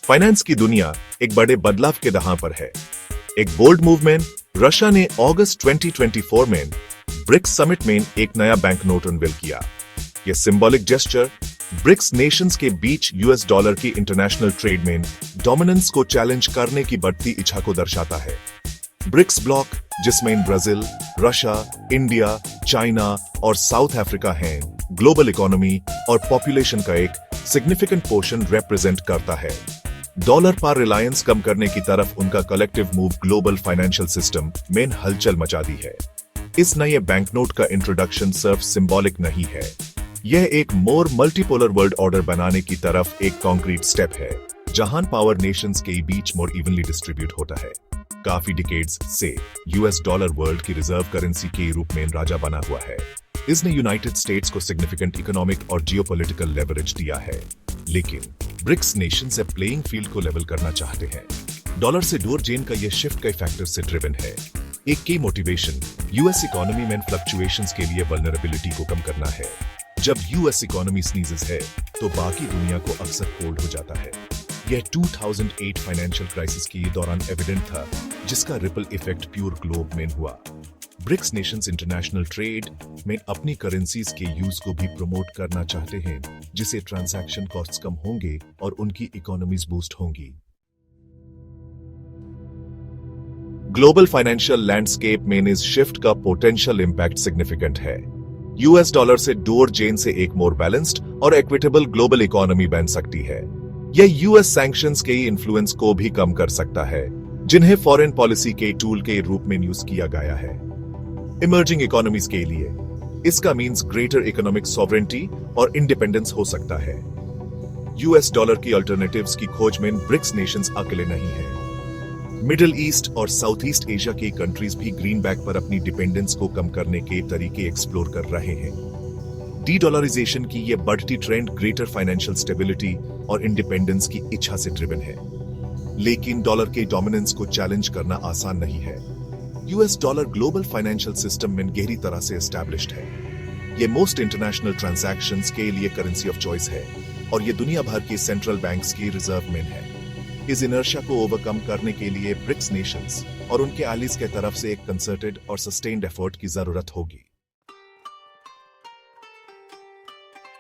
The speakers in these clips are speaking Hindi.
फाइनेंस की दुनिया एक बड़े बदलाव के दहां पर है। एक बोल्ड मूवमेंट, रशिया ने अगस्त 2024 में ब्रिक्स समिट में एक नया बैंक नोट अनवील किया। यह सिंबॉलिक जेस्चर ब्रिक्स नेशंस के बीच यूएस डॉलर की इंटरनेशनल ट्रेड में डोमिनेंस को चैलेंज करने की बढ़ती इच्छा को दर्शाता है। ब्रिक्स ब्लॉक, जिसमें ब्राजील, रशिया, इंडिया, चाइना और साउथ अफ्रीका हैं, ग्लोबल इकोनॉमी और पॉपुलेशन का एक सिग्निफिकेंट पोर्शन रिप्रेजेंट करता है। डॉलर पर रिलायंस कम करने की तरफ उनका collective move global financial system में हलचल मचा दी है। इस नए बैंकनोट का इंट्रोडक्शन सिर्फ सिंबॉलिक नहीं है, यह एक मोर मल्टीपोलर वर्ल्ड ऑर्डर बनाने की तरफ एक कॉन्क्रीट स्टेप है, जहां पावर नेशंस के बीच मोर इवनली डिस्ट्रीब्यूट होता है। काफी डिकेड्स से यूएस डॉलर वर्ल्ड की रिजर्व करेंसी के रूप में राजा बना हुआ है। इसने यूनाइटेड स्टेट्स को सिग्निफिकेंट इकोनॉमिक और जियोपॉलिटिकल लेवरेज दिया है, लेकिन ब्रिक्स नेशंस अब प्लेइंग फील्ड को लेवल करना चाहते हैं। डॉलर से डोर जेन का यह शिफ्ट कई फैक्टर से ड्रिवन है। एक की मोटिवेशन यूएस इकोनॉमी में फ्लक्चुएशंस के लिए वल्नरेबिलिटी को कम करना है। जब यूएस इकोनॉमी स्नीजेस है तो बाकी दुनिया को अक्सर कोल्ड हो जाता है। यह 2008 फाइनेंशियल क्राइसिस के दौरान एविडेंट था, जिसका रिपल इफेक्ट प्यूर ग्लोब में हुआ। ब्रिक्स नेशंस इंटरनेशनल ट्रेड में अपनी करेंसीज के यूज को भी प्रमोट करना चाहते हैं, जिससे ट्रांजैक्शन कॉस्ट्स कम होंगे और उनकी इकोनॉमीज बूस्ट होंगी। ग्लोबल फाइनेंशियल लैंडस्केप में इस शिफ्ट का पोटेंशियल इंपैक्ट सिग्निफिकेंट है। यूएस डॉलर से डोर जेन से एक मोर बैलेंस्ड और इक्विटेबल ग्लोबल इकोनॉमी बन सकती है। यह यूएस सैंक्शंस के इन्फ्लुएंस को भी कम कर सकता है, जिन्हें फॉरेन पॉलिसी के टूल के रूप में यूज किया गया है। इमर्जिंग इकोनॉमीज के लिए इसका मीन्स ग्रेटर इकोनॉमिक सॉवरेंटी और इंडिपेंडेंस हो सकता है। यूएस डॉलर की अल्टरनेटिव्स की खोज में ब्रिक्स नेशंस अकेले नहीं है। मिडिल ईस्ट और साउथ ईस्ट एशिया की कंट्रीज भी ग्रीनबैक पर अपनी डिपेंडेंस को कम करने के तरीके एक्सप्लोर कर रहे हैं। डी डॉलराइजेशन की यह बढ़ती ट्रेंड ग्रेटर फाइनेंशियल स्टेबिलिटी और इंडिपेंडेंस की इच्छा से ड्रिवन है, लेकिन डॉलर के डोमिनेंस को चैलेंज करना आसान नहीं है। US dollar global financial system में गहरी तरह से एस्टैब्लिश्ड है। यह मोस्ट इंटरनेशनल ट्रांजैक्शंस के लिए करेंसी ऑफ चॉइस है और यह दुनिया भर के सेंट्रल बैंक्स की रिजर्व में है। इस इनर्शिया को ओवरकम करने के लिए ब्रिक्स नेशंस और उनके एलीज के तरफ से एक कंसर्टेड और सस्टेन्ड एफर्ट की जरूरत होगी।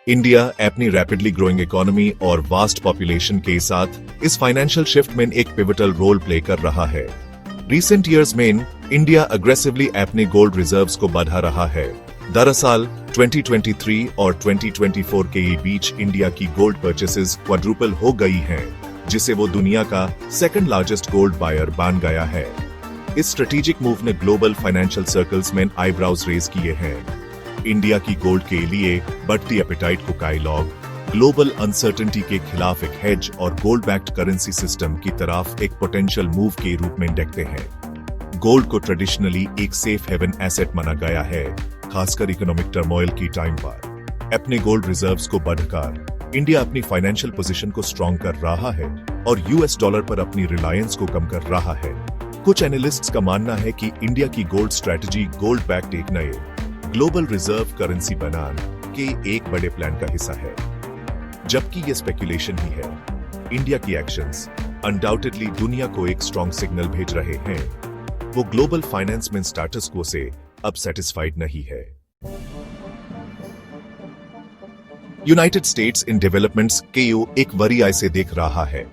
इंडिया अपनी रैपिडली ग्रोइंग इकोनॉमी और वास्ट पॉपुलेशन के साथ इस फाइनेंशियल शिफ्ट में एक पिवटल रोल प्ले कर रहा है। रिसेंट ईयर्स में इंडिया अग्रेसिवली अपने गोल्ड रिजर्व्स को बढ़ा रहा है। दरअसल 2023 और 2024 के बीच इंडिया की गोल्ड परचेसेस क्वाड्रुपल हो गई हैं, जिसे वो दुनिया का सेकंड लार्जेस्ट गोल्ड बायर बन गया है। इस स्ट्रेटेजिक मूव ने ग्लोबल फाइनेंशियल सर्कल्स में आईब्राउज रेज किए हैं। इंडिया की गोल्ड के लिए बढ़ती एपेटाइट को काइलॉग, ग्लोबल अनसर्टेनिटी के खिलाफ एक हेज और गोल्ड बैक्ड करेंसी सिस्टम की तरफ एक पोटेंशियल मूव के रूप में देखते हैं। गोल्ड को ट्रेडिशनली एक सेफ हेवन एसेट माना गया है, खासकर इकोनॉमिक टर्मोइल की टाइम पर। अपने गोल्ड रिजर्व्स को बढ़ाकर इंडिया अपनी फाइनेंशियल पोजीशन को स्ट्रॉन्ग कर रहा है और यूएस डॉलर पर अपनी रिलायंस को कम कर रहा है। कुछ एनालिस्ट्स का मानना है कि इंडिया की गोल्ड स्ट्रेटजी गोल्ड बैक्ड एक नए ग्लोबल रिजर्व करेंसी बनाने के एक बड़े प्लान का हिस्सा है, जबकि यह स्पेकुलेशन ही है। इंडिया की एक्शंस अनडाउटेडली दुनिया को एक स्ट्रॉन्ग सिग्नल भेज रहे हैं। वो ग्लोबल फाइनेंस में स्टेटस को से अब सेटिस्फाइड नहीं है। यूनाइटेड स्टेट्स इन डेवलपमेंट्स के एक वरी आई से देख रहा है।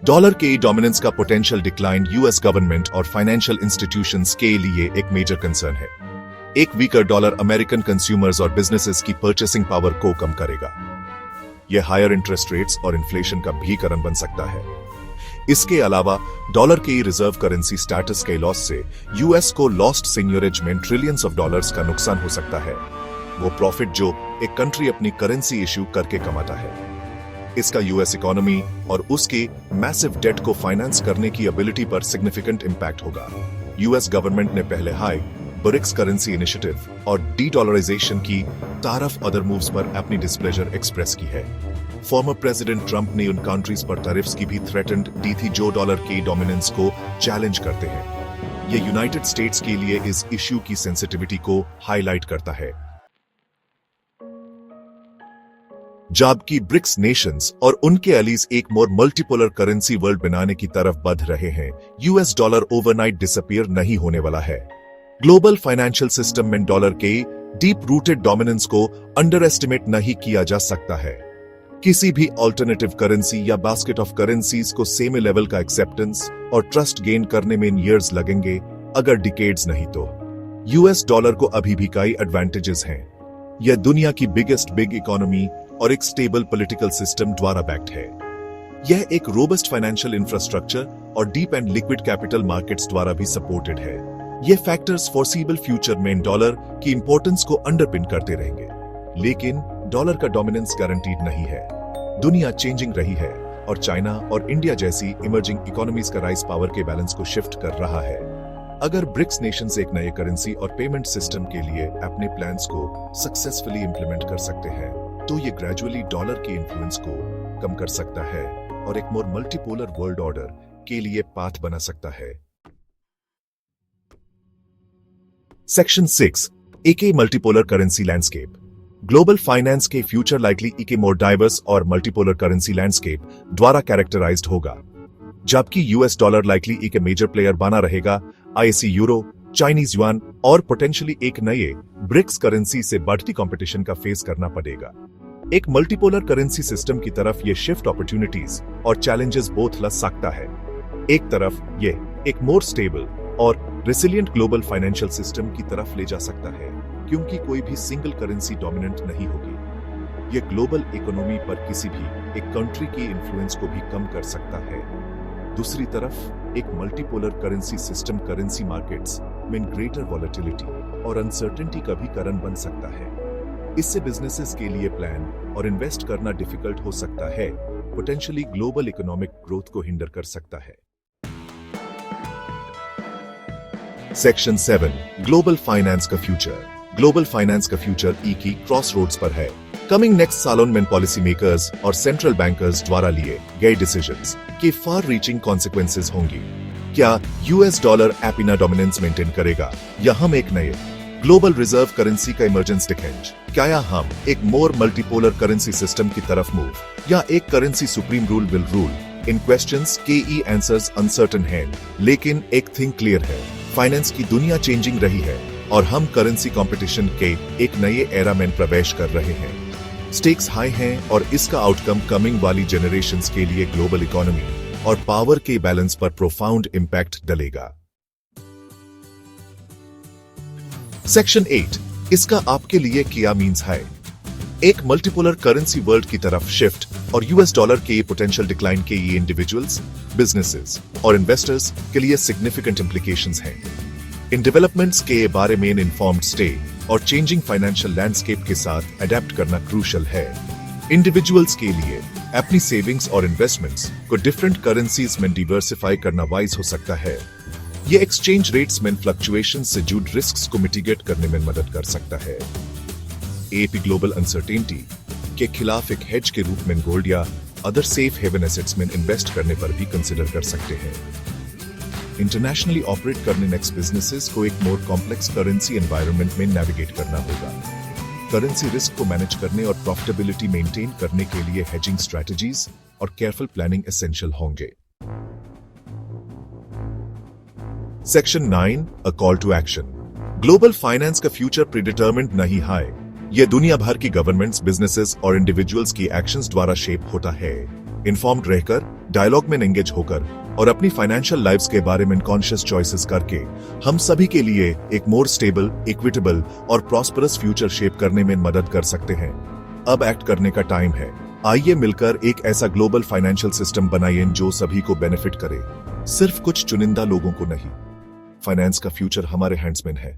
डॉलर के डोमिनेंस का पोटेंशियल डिक्लाइन यूएस गवर्नमेंट और फाइनेंशियल इंस्टीट्यूशंस के लिए एक मेजर कंसर्न है। एक वीकर डॉलर अमेरिकन कंज्यूमर्स और बिजनेसेस की परचेसिंग पावर को कम करेगा। यह हायर इंटरेस्ट रेट्स और इन्फ्लेशन का भी कारण बन सकता है। इसके अलावा डॉलर के रिजर्व करेंसी स्टेटस के लॉस से यूएस को लॉस्ट सीनियरेज में ट्रिलियंस ऑफ डॉलर्स का नुकसान हो सकता है। वो प्रॉफिट जो एक कंट्री अपनी करेंसी इश्यू करके कमाता है, इसका यूएस इकोनॉमी और उसके मैसिव डेट को फाइनेंस करने की एबिलिटी पर सिग्निफिकेंट इंपैक्ट होगा। यूएस गवर्नमेंट ने पहले हाई ब्रिक्स करेंसी इनिशिएटिव और डी डॉलराइजेशन की तारफ अदर मूव्स पर अपनी डिस्प्लेजर एक्सप्रेस की है। फॉर्मर प्रेसिडेंट ट्रंप ने उन कंट्रीज पर टैरिफ्स की भी थ्रेटन्ड दी थी जो डॉलर के डोमिनेंस को चैलेंज करते हैं। यह यूनाइटेड स्टेट्स के लिए इस इश्यू की सेंसिटिविटी को हाईलाइट करता है। जबकि ब्रिक्स नेशंस और उनके एलीज एक मोर मल्टीपोलर करेंसी वर्ल्ड बनाने की तरफ बढ़ रहे हैं, यूएस डॉलर ओवरनाइट डिसअपीयर नहीं होने वाला है। ग्लोबल फाइनेंशियल सिस्टम में डॉलर के डीप रूटेड डोमिनेंस को अंडर एस्टिमेट नहीं किया जा सकता है। किसी भी ऑल्टरनेटिव करेंसी या बास्केट ऑफ करेंसीज को सेम लेवल का एक्सेप्टेंस और ट्रस्ट गेन करने में ईयर्स लगेंगे, अगर डिकेड्स नहीं तो। यूएस डॉलर को अभी भी कई एडवांटेजेस हैं। यह दुनिया की बिगेस्ट बिग इकोनॉमी और एक स्टेबल पॉलिटिकल सिस्टम द्वारा बैक्ड है। यह एक रोबस्ट फाइनेंशियल इंफ्रास्ट्रक्चर और deep and liquid capital markets द्वारा भी सपोर्टेड है। ये फैक्टर्स फॉरसीबल फ्यूचर में डॉलर की इंपॉर्टेंस को अंडरपिन करते रहेंगे, लेकिन डॉलर का डोमिनेंस गारंटीड नहीं है। दुनिया चेंजिंग रही है और चाइना और इंडिया जैसी इमर्जिंग इकोनॉमीज का राइज पावर के बैलेंस को शिफ्ट कर रहा है। अगर ब्रिक्स नेशंस एक नए करेंसी और पेमेंट सिस्टम के लिए अपने प्लान्स को सक्सेसफुली इंप्लीमेंट कर सकते हैं, तो ये ग्रेजुअली डॉलर के इन्फ्लुएंस को कम कर सकता है और एक मोर मल्टीपोलर वर्ल्ड ऑर्डर के लिए पाथ बना सकता है। सेक्शन 6, एके multipolar currency landscape. Global finance के फ्यूचर लाइकली एके मोर डाइवर्स और मल्टीपोलर करेंसी लैंडस्केप द्वारा कैरेक्टराइज्ड होगा। जबकि यूएस डॉलर लाइकली एक मेजर प्लेयर बना रहेगा, आईएसी यूरो, चाइनीज युआन और पोटेंशियली एक नए ब्रिक्स करेंसी से बढ़ती कंपटीशन का फेस करना पड़ेगा। एक मल्टीपोलर करेंसी सिस्टम की तरफ ये शिफ्ट अपॉर्चुनिटीज और चैलेंजेस बोथ ला सकता है। एक तरफ ये एक मोर स्टेबल और रेसिलिएंट ग्लोबल फाइनेंशियल सिस्टम की तरफ ले जा सकता है, क्योंकि कोई भी सिंगल करेंसी डोमिनेंट नहीं होगी। ये ग्लोबल इकोनॉमी पर किसी भी एक कंट्री की इन्फ्लुएंस को भी कम कर सकता है। दूसरी तरफ एक multipolar currency system currency markets में ग्रेटर वॉलेटिलिटी और अनसर्टेनिटी का भी कारण बन सकता है। इससे बिजनेसेस के लिए प्लान और इन्वेस्ट करना डिफिकल्ट हो सकता है, पोटेंशियली ग्लोबल इकोनॉमिक ग्रोथ को हिंडर कर सकता है। सेक्शन 7, ग्लोबल फाइनेंस का फ्यूचर। ग्लोबल फाइनेंस का फ्यूचर ई की क्रॉस रोड्स पर है। कमिंग नेक्स्ट सालों में पॉलिसी मेकर्स और सेंट्रल बैंकर्स द्वारा लिए गए डिसीजंस के फार रीचिंग कॉन्सिक्वेंसेस होंगी। क्या यूएस डॉलर एपिना डोमिनेंस मेंटेन करेगा, या हम एक नए ग्लोबल रिजर्व करेंसी का इमरजेंस दिखेंगे? क्या हम एक मोर मल्टीपोलर करेंसी सिस्टम की तरफ मूव, या एक currency supreme rule will rule? In questions के ई आंसर्स अनसर्टेन हैं, लेकिन एक थिंग क्लियर है, फाइनेंस की दुनिया चेंजिंग रही है और हम करेंसी कंपटीशन के एक नए एरा में प्रवेश कर रहे हैं। स्टेक्स हाई हैं और इसका आउटकम कमिंग वाली जनरेशंस के लिए ग्लोबल इकोनॉमी और पावर के बैलेंस पर प्रोफाउंड इंपैक्ट डालेगा। सेक्शन 8, इसका आपके लिए क्या मीन्स है? एक मल्टीपोलर करेंसी वर्ल्ड की तरफ शिफ्ट और यूएस डॉलर के पोटेंशियल डिक्लाइन के ये इंडिविजुअल्स, बिजनेसेस और इन्वेस्टर्स के लिए सिग्निफिकेंट इंप्लीकेशंस हैं। इन डेवलपमेंट्स के बारे में इन्फॉर्म्ड स्टे और चेंजिंग फाइनेंशियल लैंडस्केप के साथ अडेप्ट करना क्रूशल है। इंडिविजुअल्स के लिए अपनी सेविंग्स और इन्वेस्टमेंट्स को डिफरेंट करेंसीज में डिवर्सिफाई करना वाइज हो सकता है। ये एक्सचेंज रेट्स में फ्लक्चुएशन से जुड़ रिस्क्स को मिटिगेट करने में मदद कर सकता है। एपी ग्लोबल अनसर्टेनिटी के खिलाफ एक हेज के रूप में गोल्ड या अदर सेफ हेवन एसेट्स में इन्वेस्ट करने पर भी कंसिडर कर सकते हैं। इंटरनेशनली ऑपरेट करने नेक्स्ट बिजनेसेस को एक मोर कॉम्प्लेक्स करेंसी एनवायरनमेंट में नेविगेट करना होगा। करेंसी रिस्क को मैनेज करने और प्रॉफिटेबिलिटी मेंटेन करने के लिए हेजिंग स्ट्रेटजीज और केयरफुल प्लानिंग एसेंशियल होंगे। Section 9, a call to action. Global finance का फ्यूचर प्रीडिटरमिन्ड नहीं है। यह दुनिया भर की गवर्नमेंट्स, बिजनेसेस और इंडिविजुअल्स की एक्शंस द्वारा शेप होता है। इन्फॉर्म्ड रहकर, डायलॉग में एंगेज होकर और अपनी फाइनेंशियल लाइफ्स के बारे में कॉन्शियस चॉइसेस करके हम सभी के लिए एक मोर स्टेबल, इक्विटेबल और प्रॉस्परस फ्यूचर शेप करने में मदद कर सकते हैं। अब एक्ट करने का टाइम है। आइए मिलकर एक ऐसा ग्लोबल फाइनेंशियल सिस्टम बनाइए जो सभी को बेनिफिट करे, सिर्फ कुछ चुनिंदा लोगों को नहीं। फाइनेंस का फ्यूचर हमारे हैंड्स में है।